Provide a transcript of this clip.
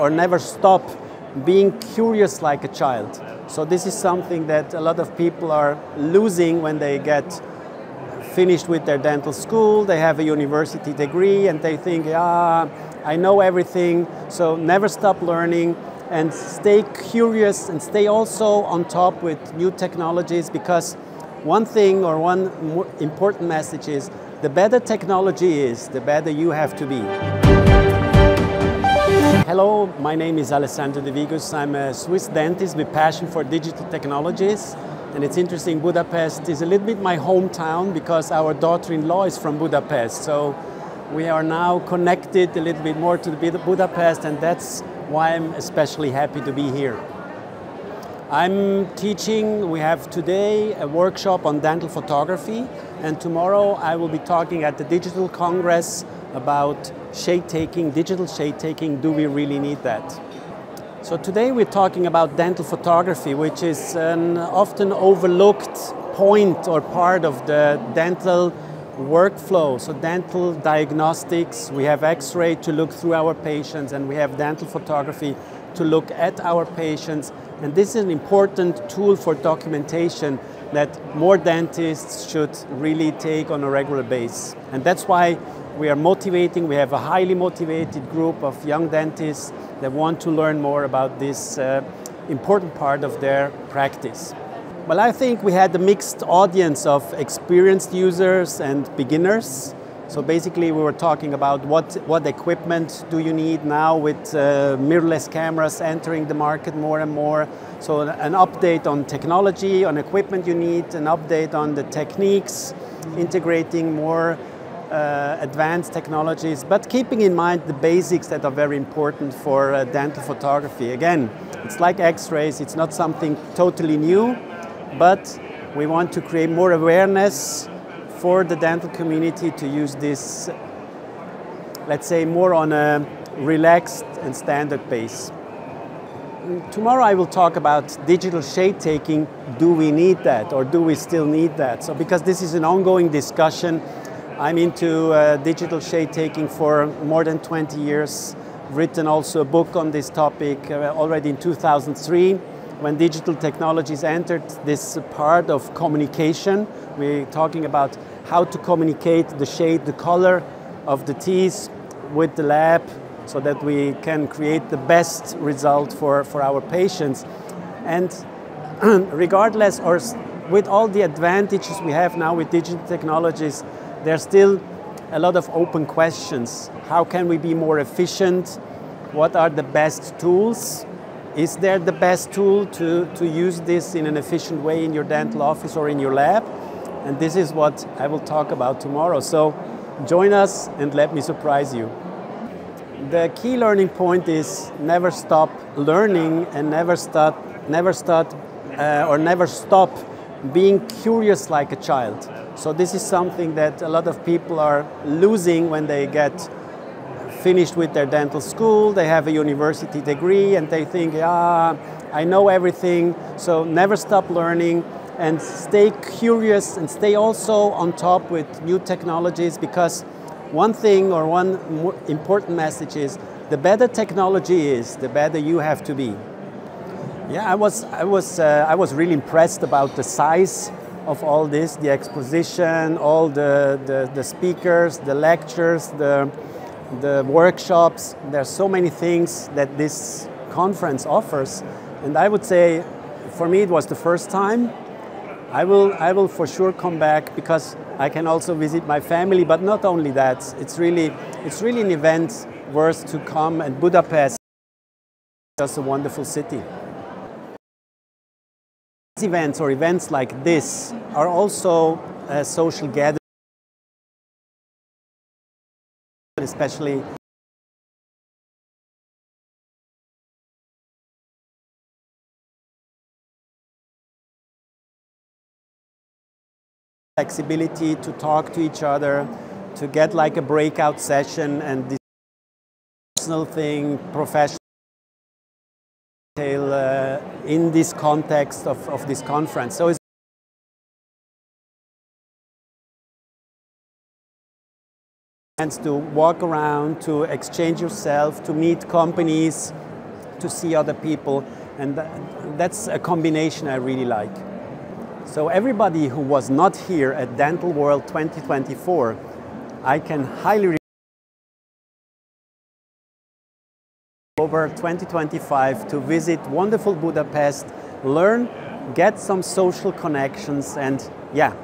or never stop being curious like a child. So this is something that a lot of people are losing when they get finished with their dental school, they have a university degree and they think, yeah, I know everything. So never stop learning and stay curious and stay also on top with new technologies, because one thing or one important message is the better technology is, the better you have to be. Hello, my name is Alessandro De Vigus. I'm a Swiss dentist with passion for digital technologies. And it's interesting, Budapest is a little bit my hometown because our daughter-in-law is from Budapest. So we are now connected a little bit more to Budapest, and that's why I'm especially happy to be here. I'm teaching, we have today a workshop on dental photography, and tomorrow I will be talking at the Digital Congress about shade taking, digital shade taking. Do we really need that? So today we're talking about dental photography, which is an often overlooked point or part of the dental workflow. So dental diagnostics, we have X-ray to look through our patients, and we have dental photography to look at our patients. And this is an important tool for documentation that more dentists should really take on a regular basis. And that's why we are motivating. We have a highly motivated group of young dentists that want to learn more about this important part of their practice. Well, I think we had a mixed audience of experienced users and beginners. So basically we were talking about what equipment do you need now with mirrorless cameras entering the market more and more. So an update on technology, on equipment you need, an update on the techniques, integrating more advanced technologies, but keeping in mind the basics that are very important for dental photography. Again, it's like X-rays, it's not something totally new, but we want to create more awareness for the dental community to use this, let's say, more on a relaxed and standard base. Tomorrow I will talk about digital shade taking. Do we need that, or do we still need that? So because this is an ongoing discussion, I'm into digital shade taking for more than 20 years. Written also a book on this topic already in 2003, when digital technologies entered this part of communication. We're talking about how to communicate the shade, the color of the teeth with the lab, so that we can create the best result for our patients. And regardless, or with all the advantages we have now with digital technologies, there's still a lot of open questions. How can we be more efficient? What are the best tools? Is there the best tool to use this in an efficient way in your dental office or in your lab? And this is what I will talk about tomorrow. So join us and let me surprise you. The key learning point is never stop learning and never stop being curious like a child. So this is something that a lot of people are losing when they get finished with their dental school, they have a university degree and they think, yeah, I know everything. So never stop learning and stay curious and stay also on top with new technologies, because one thing or one important message is the better technology is, the better you have to be. Yeah, I was really impressed about the size of all this, the exposition, all the speakers, the lectures, the workshops. There's so many things that this conference offers, and I would say for me it was the first time. I will for sure come back, because I can also visit my family, but not only that, it's really an event worth to come, and Budapest is just a wonderful city. Events or events like this are also a social gathering, especially flexibility to talk to each other, to get like a breakout session, and this personal thing, professional in this context of this conference. So chance to walk around, to exchange yourself, to meet companies, to see other people, and that's a combination I really like. So everybody who was not here at Dental World 2024, I can highly recommend over 2025 to visit wonderful Budapest, learn, get some social connections, and yeah,